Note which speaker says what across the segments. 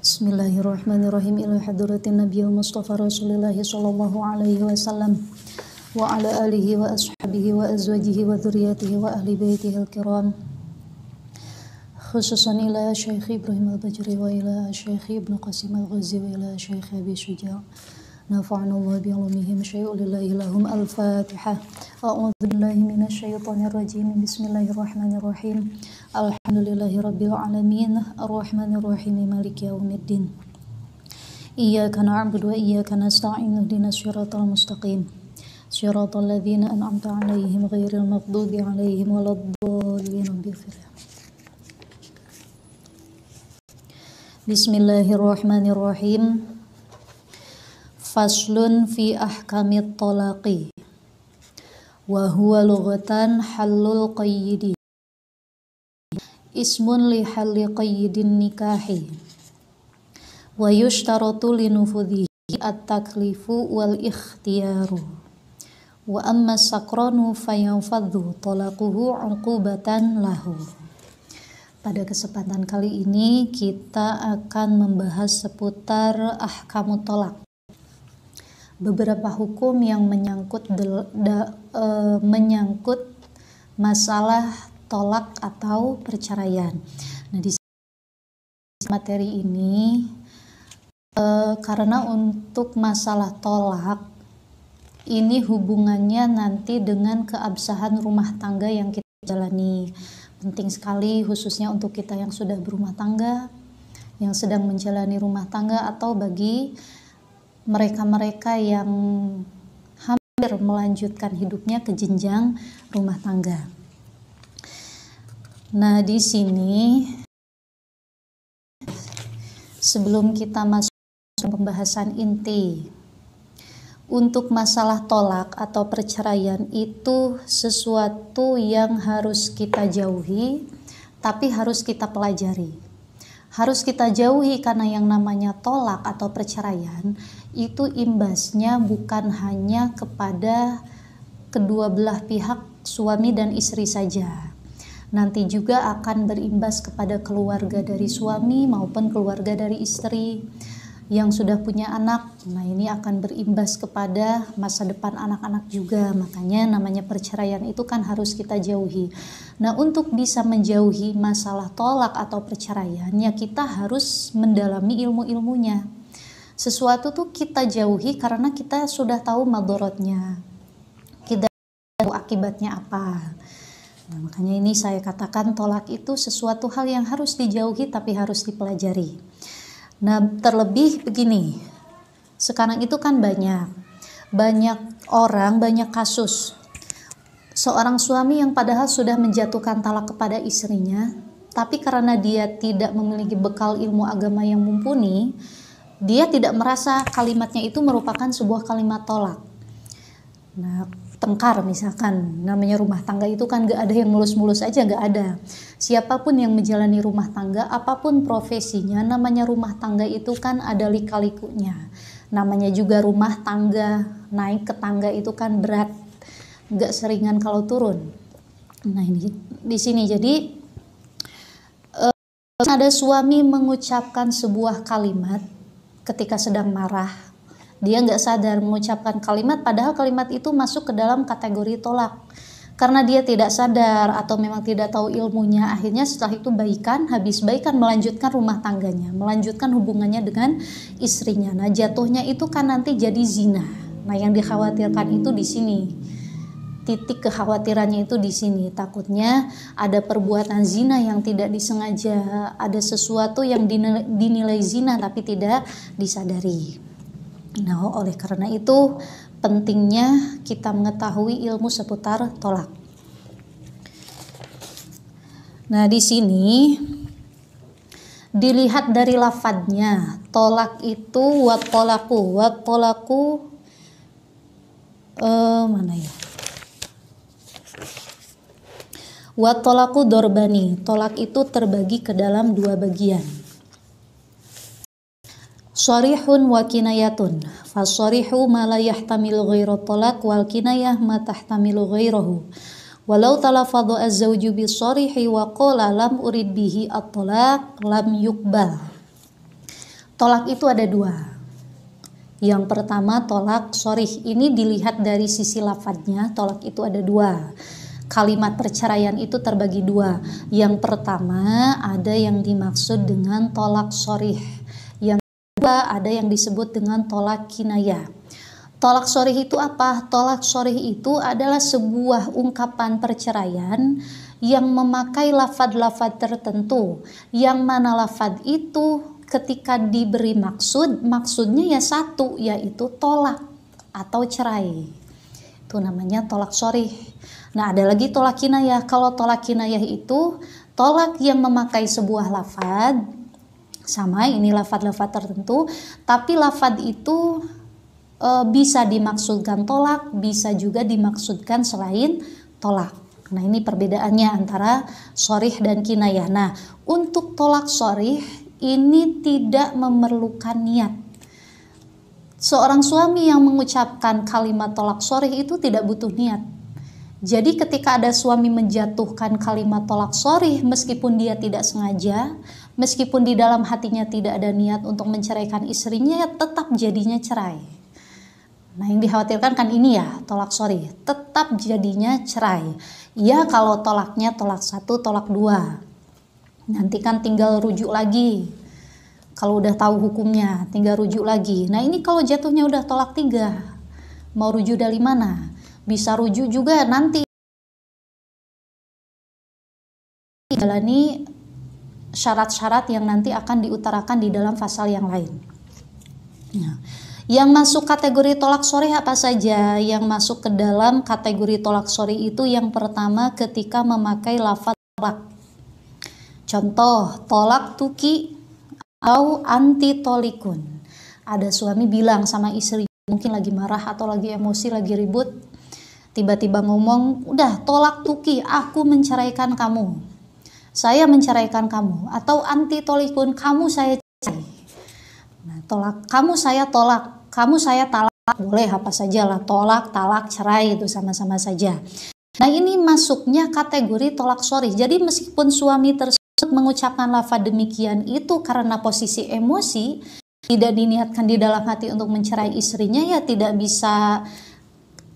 Speaker 1: Bismillahirrahmanirrahim. Ila hadratin Nabi Mustafa Rasulullah sallallahu alaihi wasallam wa ala alihi wa ashabihi wa azwajihi wa dzurriyyatihi wa ahli baitihi al-kiram. Khususan ila Syekh Ibrahim al-Bajri wa ila Syekh Ibnu Qasim al-Ghazi wa ila Syekh Abi Syuja'. Nafa'ana Allah bi ulumihim syai'ulillahi lahum al-Fatihah. A'udzu billahi minasy syaithanir rajim. Bismillahirrahmanirrahim. Alhamdulillahi rabbil alamin. Arrahmanir rahim. Maliki yaumiddin. Iyyaka na'budu wa iyyaka nasta'in. Ihdinas siratal mustaqim. Siratal ladzina an'amta 'alaihim ghairil maghdubi 'alaihim waladdallin. Bismillahirrahmanirrahim. Faslun fi ahkamit talaqi wa huwa lughatan halul qayyidi ismun li halli qayyidin nikahi wa yushtaratu li nufudhihi at-taklifu wal ikhtiyaru wa amma sakranu fayanfadhu talaquhu 'uqubatan lahu. Pada kesempatan kali ini kita akan membahas seputar ahkamut talaq, beberapa hukum yang menyangkut masalah tolak atau perceraian. Nah, di materi ini karena untuk masalah tolak ini hubungannya nanti dengan keabsahan rumah tangga yang kita jalani. Penting sekali khususnya untuk kita yang sudah berumah tangga, yang sedang menjalani rumah tangga, atau bagi mereka-mereka yang hampir melanjutkan hidupnya ke jenjang rumah tangga. Nah, di sini sebelum kita masuk ke pembahasan inti, untuk masalah tolak atau perceraian itu sesuatu yang harus kita jauhi, tapi harus kita pelajari. Harus kita jauhi karena yang namanya tolak atau perceraian itu imbasnya bukan hanya kepada kedua belah pihak suami dan istri saja. Nanti juga akan berimbas kepada keluarga dari suami maupun keluarga dari istri yang sudah punya anak. Nah, ini akan berimbas kepada masa depan anak-anak juga. Makanya namanya perceraian itu kan harus kita jauhi. Nah, untuk bisa menjauhi masalah tolak atau perceraian, ya kita harus mendalami ilmu-ilmunya. Sesuatu tuh kita jauhi karena kita sudah tahu madorotnya, kita tahu akibatnya apa. Nah, makanya ini saya katakan tolak itu sesuatu hal yang harus dijauhi tapi harus dipelajari. Nah, terlebih begini, sekarang itu kan banyak orang, banyak kasus seorang suami yang padahal sudah menjatuhkan talak kepada istrinya, tapi karena dia tidak memiliki bekal ilmu agama yang mumpuni, dia tidak merasa kalimatnya itu merupakan sebuah kalimat tolak. Nah, tengkar misalkan, namanya rumah tangga itu kan gak ada yang mulus-mulus aja, gak ada. Siapapun yang menjalani rumah tangga, apapun profesinya, namanya rumah tangga itu kan ada lika-likunya. Namanya juga rumah tangga, naik ke tangga itu kan berat, gak seringan kalau turun. Nah, ini di sini jadi ada suami mengucapkan sebuah kalimat ketika sedang marah. Dia nggak sadar mengucapkan kalimat, padahal kalimat itu masuk ke dalam kategori tolak. Karena dia tidak sadar atau memang tidak tahu ilmunya, akhirnya setelah itu habis baikan melanjutkan rumah tangganya, melanjutkan hubungannya dengan istrinya. Nah, jatuhnya itu kan nanti jadi zina. Nah, yang dikhawatirkan itu di sini. Titik kekhawatirannya itu di sini. Takutnya ada perbuatan zina yang tidak disengaja, ada sesuatu yang dinilai zina tapi tidak disadari. Nah, oleh karena itu pentingnya kita mengetahui ilmu seputar tolak. Nah, di sini dilihat dari lafadznya, tolak itu watolaku mana ya? Watolaku dorbani, tolak itu terbagi ke dalam dua bagian. Sharihun wa kinayatun. Fasarihu ma la yahtamilu ghairu talaq wal kinayah ma tahtamilu ghairahu. Walau talafadhu az-zawju bisarihi wa qala lam urid bihi at-talaq lam yuqbal. Tolak itu ada dua. Yang pertama tolak sorih, ini dilihat dari sisi lafadznya, tolak itu ada dua. Kalimat perceraian itu terbagi dua. Yang pertama ada yang dimaksud dengan tolak sorih. Yang kedua ada yang disebut dengan tolak kinayah. Tolak sorih itu apa? Tolak sorih itu adalah sebuah ungkapan perceraian yang memakai lafadz-lafadz tertentu, yang mana lafadz itu ketika diberi maksudnya ya satu, yaitu tolak atau cerai. Itu namanya tolak sorih. Nah, ada lagi tolak kinayah. Kalau tolak kinayah itu tolak yang memakai sebuah lafadz, sama ini lafadz-lafadz tertentu, tapi lafadz itu bisa dimaksudkan tolak, bisa juga dimaksudkan selain tolak. Nah, ini perbedaannya antara sorih dan kinayah. Nah, untuk tolak sorih ini tidak memerlukan niat. Seorang suami yang mengucapkan kalimat tolak sorih itu tidak butuh niat. Jadi ketika ada suami menjatuhkan kalimat tolak sorih, meskipun dia tidak sengaja, meskipun di dalam hatinya tidak ada niat untuk menceraikan istrinya, ya tetap jadinya cerai. Nah, yang dikhawatirkan kan ini ya, tolak sorih, tetap jadinya cerai. Ya kalau tolaknya tolak 1, tolak 2. Nanti kan tinggal rujuk lagi. Kalau udah tahu hukumnya, tinggal rujuk lagi. Nah, ini kalau jatuhnya udah tolak 3, mau rujuk dari mana? Bisa rujuk juga nanti. Jalani syarat-syarat yang nanti akan diutarakan di dalam pasal yang lain. Nah, yang masuk kategori tolak sorih apa saja? Yang masuk ke dalam kategori tolak sorih itu yang pertama ketika memakai lafaz tolak. Contoh, tolak tuki atau anti tolikun. Ada suami bilang sama istri, mungkin lagi marah atau lagi emosi, lagi ribut, tiba-tiba ngomong, udah tolak tuki, aku menceraikan kamu, saya menceraikan kamu, atau anti tolikun, kamu saya cerai. Nah, tolak, kamu saya tolak, kamu saya talak, boleh apa saja lah, tolak, talak, cerai itu sama-sama saja. Nah, ini masuknya kategori tolak sorih. Jadi meskipun suami tersebut mengucapkan lafaz demikian itu karena posisi emosi, tidak diniatkan di dalam hati untuk mencerai istrinya, ya tidak bisa,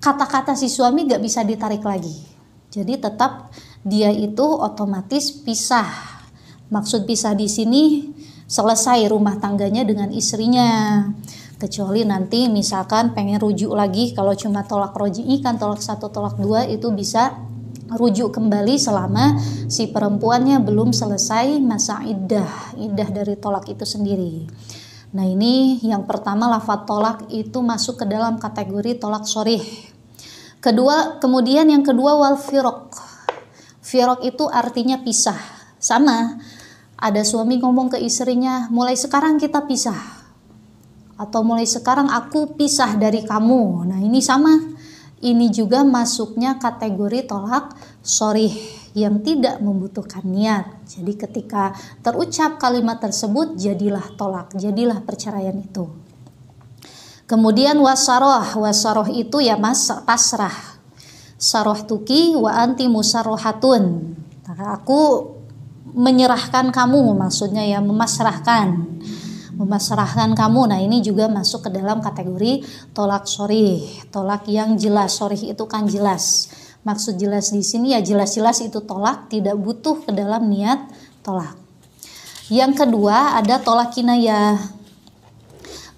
Speaker 1: kata-kata si suami gak bisa ditarik lagi. Jadi tetap dia itu otomatis pisah. Maksud pisah di sini selesai rumah tangganya dengan istrinya. Kecuali nanti misalkan pengen rujuk lagi, kalau cuma tolak roji'i kan tolak 1, tolak 2 itu bisa rujuk kembali selama si perempuannya belum selesai masa iddah dari tolak itu sendiri. Nah, ini yang pertama lafaz tolak itu masuk ke dalam kategori tolak sorih. Kemudian yang kedua wal firaq. Firaq itu artinya pisah. Sama, ada suami ngomong ke istrinya, mulai sekarang kita pisah, atau mulai sekarang aku pisah dari kamu. Nah, ini sama. Ini juga masuknya kategori tolak sorih yang tidak membutuhkan niat. Jadi ketika terucap kalimat tersebut, jadilah tolak, jadilah perceraian itu. Kemudian wasaroh itu ya pasrah. Saroh tuki wa anti musarrohatun. Nah, aku menyerahkan kamu, maksudnya ya memasrahkan kamu. Nah, ini juga masuk ke dalam kategori tolak sorih, tolak yang jelas. Sorih itu kan jelas. Maksud jelas di sini ya jelas-jelas itu tolak, tidak butuh ke dalam niat tolak. Yang kedua ada tolak kinayah.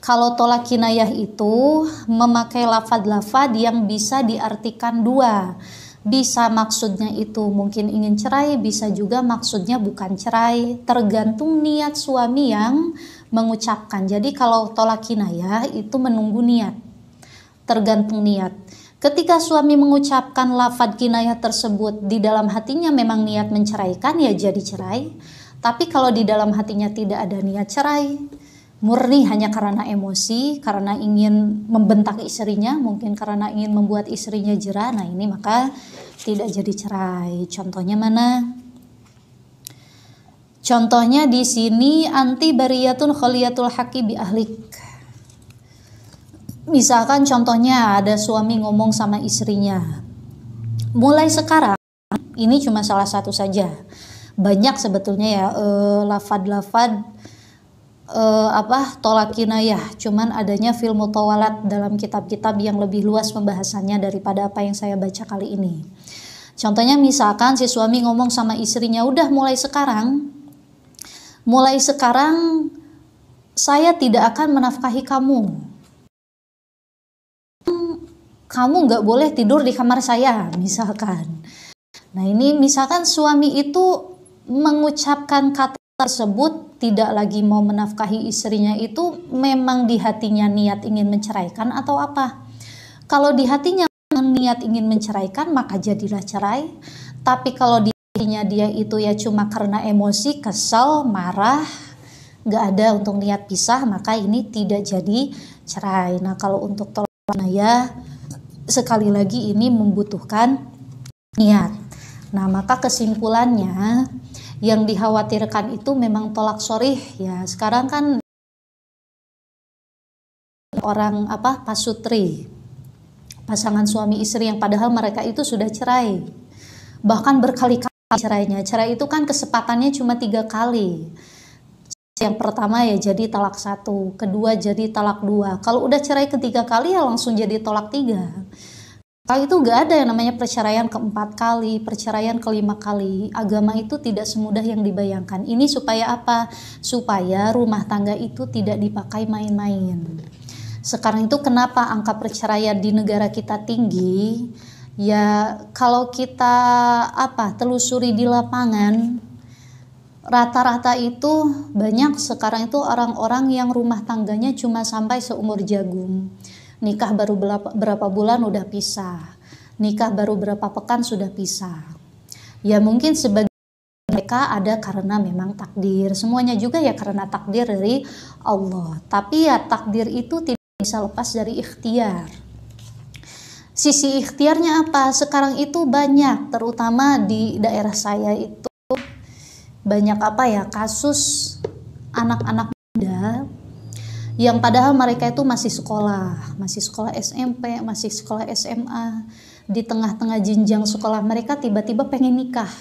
Speaker 1: Kalau tolak kinayah itu memakai lafadz-lafadz yang bisa diartikan dua. Bisa maksudnya itu mungkin ingin cerai, bisa juga maksudnya bukan cerai, tergantung niat suami yang mengucapkan. Jadi kalau tolak kinayah itu menunggu niat, tergantung niat. Ketika suami mengucapkan lafadz kinayah tersebut, di dalam hatinya memang niat menceraikan, ya jadi cerai. Tapi kalau di dalam hatinya tidak ada niat cerai, murni hanya karena emosi, karena ingin membentak istrinya, mungkin karena ingin membuat istrinya jera, nah ini maka tidak jadi cerai. Contohnya mana? Contohnya di sini anti bariyatun khaliyatul haqqi bi ahlik. Misalkan contohnya ada suami ngomong sama istrinya, mulai sekarang, ini cuma salah satu saja. Banyak sebetulnya ya lafadz-lafadz tolak kinayah, cuman adanya fil mutawalat dalam kitab-kitab yang lebih luas pembahasannya daripada apa yang saya baca kali ini. Contohnya misalkan si suami ngomong sama istrinya, udah mulai sekarang saya tidak akan menafkahi kamu. Kamu nggak boleh tidur di kamar saya, misalkan. Nah ini misalkan suami itu mengucapkan kata tersebut tidak lagi mau menafkahi istrinya, itu memang di hatinya niat ingin menceraikan atau apa? Kalau di hatinya niat ingin menceraikan maka jadilah cerai. Tapi kalau di hatinya dia itu ya cuma karena emosi, kesal, marah, nggak ada untuk niat pisah, maka ini tidak jadi cerai. Nah kalau untuk tolak kinayah sekali lagi ini membutuhkan niat. Nah maka kesimpulannya yang dikhawatirkan itu memang tolak sharih ya. Sekarang kan orang pasutri, pasangan suami istri yang padahal mereka itu sudah cerai, bahkan berkali-kali cerainya. Cerai itu kan kesempatannya cuma 3 kali. Yang pertama ya jadi talak 1, kedua jadi talak 2. Kalau udah cerai ketiga kali ya langsung jadi talak 3. Kalau itu gak ada yang namanya perceraian ke-4 kali, perceraian ke-5 kali. Agama itu tidak semudah yang dibayangkan. Ini supaya apa? Supaya rumah tangga itu tidak dipakai main-main. Sekarang itu kenapa angka perceraian di negara kita tinggi? Ya kalau kita telusuri di lapangan, rata-rata itu banyak sekarang itu orang-orang yang rumah tangganya cuma sampai seumur jagung. Nikah baru berapa bulan udah pisah. Nikah baru berapa pekan sudah pisah. Ya mungkin sebagian mereka ada karena memang takdir. Semuanya juga ya karena takdir dari Allah. Tapi ya takdir itu tidak bisa lepas dari ikhtiar. Sisi ikhtiarnya apa? Sekarang itu banyak, terutama di daerah saya itu banyak kasus anak-anak muda yang padahal mereka itu masih sekolah SMP, masih sekolah SMA, di tengah-tengah jenjang sekolah mereka tiba-tiba pengen nikah.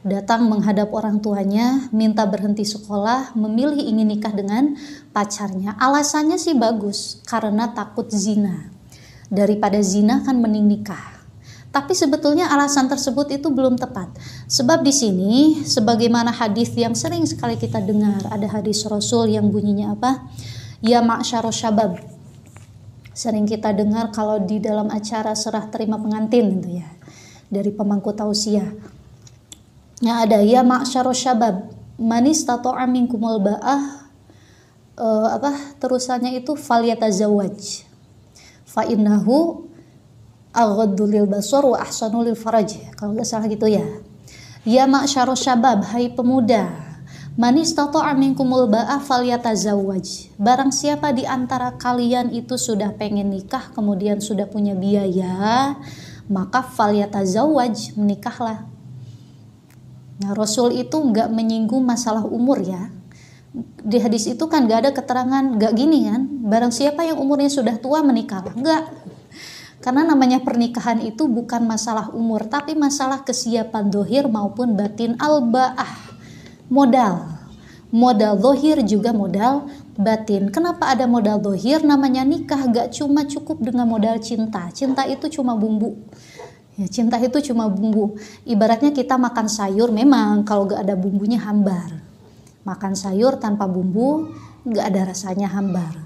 Speaker 1: Datang menghadap orang tuanya, minta berhenti sekolah, memilih ingin nikah dengan pacarnya. Alasannya sih bagus, karena takut zina. Daripada zina kan mending nikah. Tapi sebetulnya alasan tersebut itu belum tepat. Sebab di sini sebagaimana hadis yang sering sekali kita dengar, ada hadis Rasul yang bunyinya apa? Ya ma'syarus syabab. Sering kita dengar kalau di dalam acara serah terima pengantin gitu ya. Dari pemangku tausiah. Nah ada ya ma'syarus syabab, man istata'a minkumul ba'ah, terusannya itu falyatazawwaj. Fa innahu aghaddu lil basar wa ahsanu lil faraj. Kalau enggak salah gitu ya. Ya ma'syarus syabab, hai pemuda, man istata'a minkumul ba'ah falyatazawwaj. Barang siapa di antara kalian itu sudah pengen nikah kemudian sudah punya biaya, maka falyatazawwaj, menikahlah. Nah Rasul itu nggak menyinggung masalah umur ya. Di hadis itu kan nggak ada keterangan, nggak gini kan, barang siapa yang umurnya sudah tua menikah, nggak. Karena namanya pernikahan itu bukan masalah umur, tapi masalah kesiapan dohir maupun batin. Al-ba'ah, modal dohir juga modal batin. Kenapa ada modal dohir? Namanya nikah gak cuma cukup dengan modal cinta. Cinta itu cuma bumbu. Ya, cinta itu cuma bumbu. Ibaratnya kita makan sayur, memang kalau gak ada bumbunya hambar. Makan sayur tanpa bumbu gak ada rasanya hambar.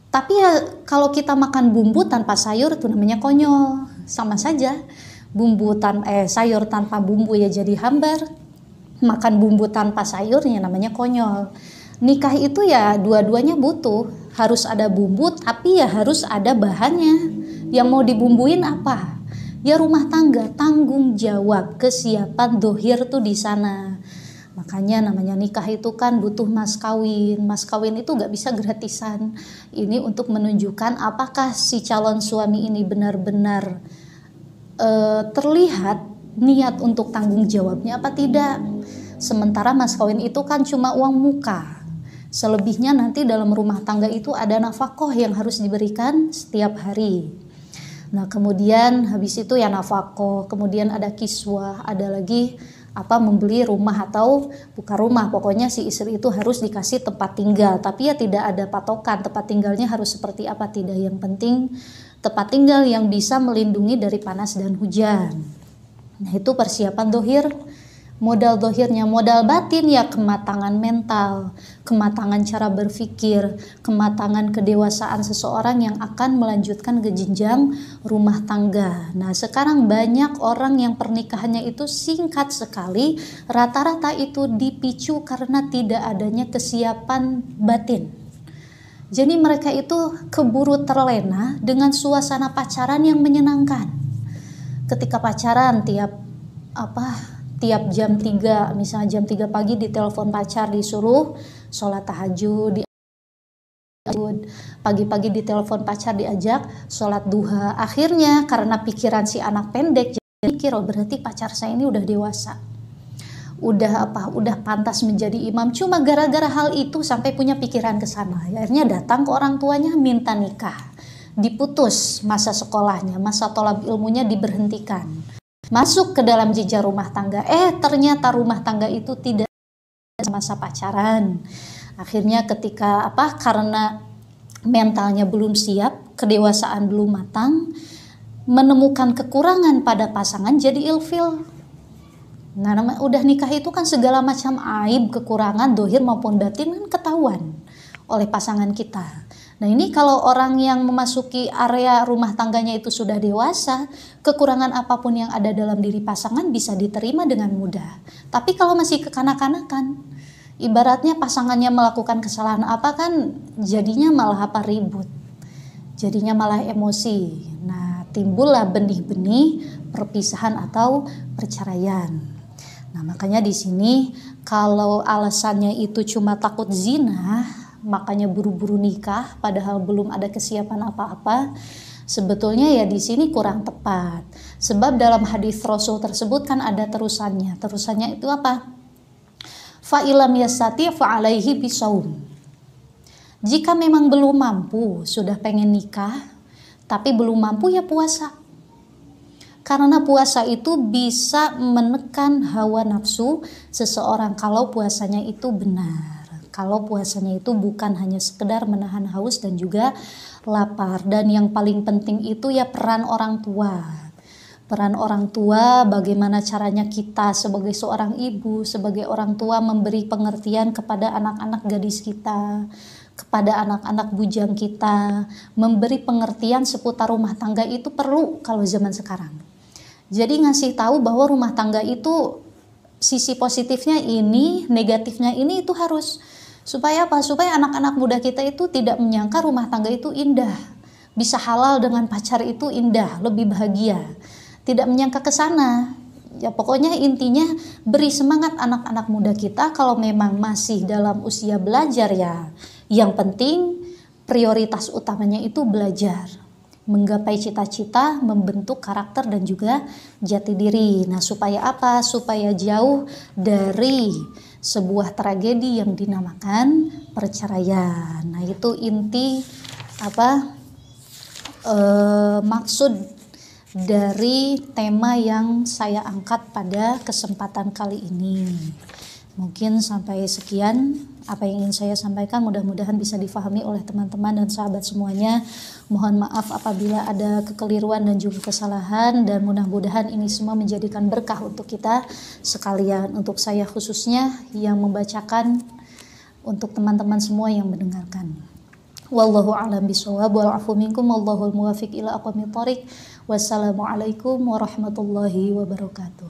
Speaker 1: Tapi ya kalau kita makan bumbu tanpa sayur itu namanya konyol. Sama saja. Sayur tanpa bumbu ya jadi hambar. Makan bumbu tanpa sayurnya namanya konyol. Nikah itu ya dua-duanya butuh. Harus ada bumbu tapi ya harus ada bahannya. Yang mau dibumbuin apa? Ya rumah tangga, tanggung jawab, kesiapan dohir tuh di sana. Makanya namanya nikah itu kan butuh mas kawin. Mas kawin itu gak bisa gratisan. Ini untuk menunjukkan apakah si calon suami ini benar-benar terlihat niat untuk tanggung jawabnya apa tidak. Sementara mas kawin itu kan cuma uang muka. Selebihnya nanti dalam rumah tangga itu ada nafkah yang harus diberikan setiap hari. Nah kemudian habis itu ya nafkah, kemudian ada kiswah, ada lagi membeli rumah atau bukan rumah, pokoknya si istri itu harus dikasih tempat tinggal, tapi ya tidak ada patokan tempat tinggalnya harus seperti apa, tidak, yang penting tempat tinggal yang bisa melindungi dari panas dan hujan. Nah itu persiapan dohir. Modal dohirnya, modal batin ya kematangan mental, kematangan cara berpikir, kematangan kedewasaan seseorang yang akan melanjutkan ke jenjang rumah tangga. Nah sekarang banyak orang yang pernikahannya itu singkat sekali, rata-rata itu dipicu karena tidak adanya kesiapan batin. Jadi mereka itu keburu terlena dengan suasana pacaran yang menyenangkan. Ketika pacaran tiap jam 3, misalnya jam 3 pagi ditelepon pacar disuruh sholat tahajud, pagi-pagi ditelepon pacar diajak sholat duha. Akhirnya karena pikiran si anak pendek jadi mikir, oh berarti pacar saya ini udah dewasa, udah pantas menjadi imam. Cuma gara-gara hal itu sampai punya pikiran ke sana. Akhirnya datang ke orang tuanya minta nikah, diputus masa sekolahnya, masa tolab ilmunya diberhentikan. Masuk ke dalam jenjang rumah tangga, ternyata rumah tangga itu tidak masa pacaran. Akhirnya ketika karena mentalnya belum siap, kedewasaan belum matang, menemukan kekurangan pada pasangan, jadi ilfil. Nah, udah nikah itu kan segala macam aib, kekurangan, dohir maupun batin kan ketahuan oleh pasangan kita. Nah ini kalau orang yang memasuki area rumah tangganya itu sudah dewasa, kekurangan apapun yang ada dalam diri pasangan bisa diterima dengan mudah. Tapi kalau masih kekanak-kanakan, ibaratnya pasangannya melakukan kesalahan apa kan jadinya malah ribut, jadinya malah emosi. Nah timbullah benih-benih perpisahan atau perceraian. Nah makanya di sini kalau alasannya itu cuma takut zina, makanya buru-buru nikah padahal belum ada kesiapan apa-apa, sebetulnya ya di sini kurang tepat. Sebab dalam hadis Rasul tersebut kan ada terusannya. Terusannya itu apa? Fa ilam yastati fa alaihi bisaum. Jika memang belum mampu, sudah pengen nikah tapi belum mampu, ya puasa. Karena puasa itu bisa menekan hawa nafsu seseorang kalau puasanya itu benar. Kalau puasanya itu bukan hanya sekedar menahan haus dan juga lapar. Dan yang paling penting itu ya peran orang tua. Peran orang tua, bagaimana caranya kita sebagai seorang ibu, sebagai orang tua memberi pengertian kepada anak-anak gadis kita, kepada anak-anak bujang kita. Memberi pengertian seputar rumah tangga itu perlu kalau zaman sekarang. Jadi ngasih tahu bahwa rumah tangga itu sisi positifnya ini, negatifnya ini, itu harus. Supaya apa? Supaya anak-anak muda kita itu tidak menyangka rumah tangga itu indah. Bisa halal dengan pacar itu indah, lebih bahagia. Tidak menyangka ke sana. Ya pokoknya intinya beri semangat anak-anak muda kita kalau memang masih dalam usia belajar ya. Yang penting prioritas utamanya itu belajar. Menggapai cita-cita, membentuk karakter dan juga jati diri. Nah supaya apa? Supaya jauh dari sebuah tragedi yang dinamakan perceraian. Nah itu inti maksud dari tema yang saya angkat pada kesempatan kali ini. Mungkin sampai sekian apa yang ingin saya sampaikan, mudah-mudahan bisa difahami oleh teman-teman dan sahabat semuanya. Mohon maaf apabila ada kekeliruan dan juga kesalahan, dan mudah-mudahan ini semua menjadikan berkah untuk kita sekalian, untuk saya khususnya yang membacakan, untuk teman-teman semua yang mendengarkan. Wallahu a'lam bishawab, wal afu minkum, wallahul muwafiq ila aqwamit thoriq. Wassalamualaikum warahmatullahi wabarakatuh.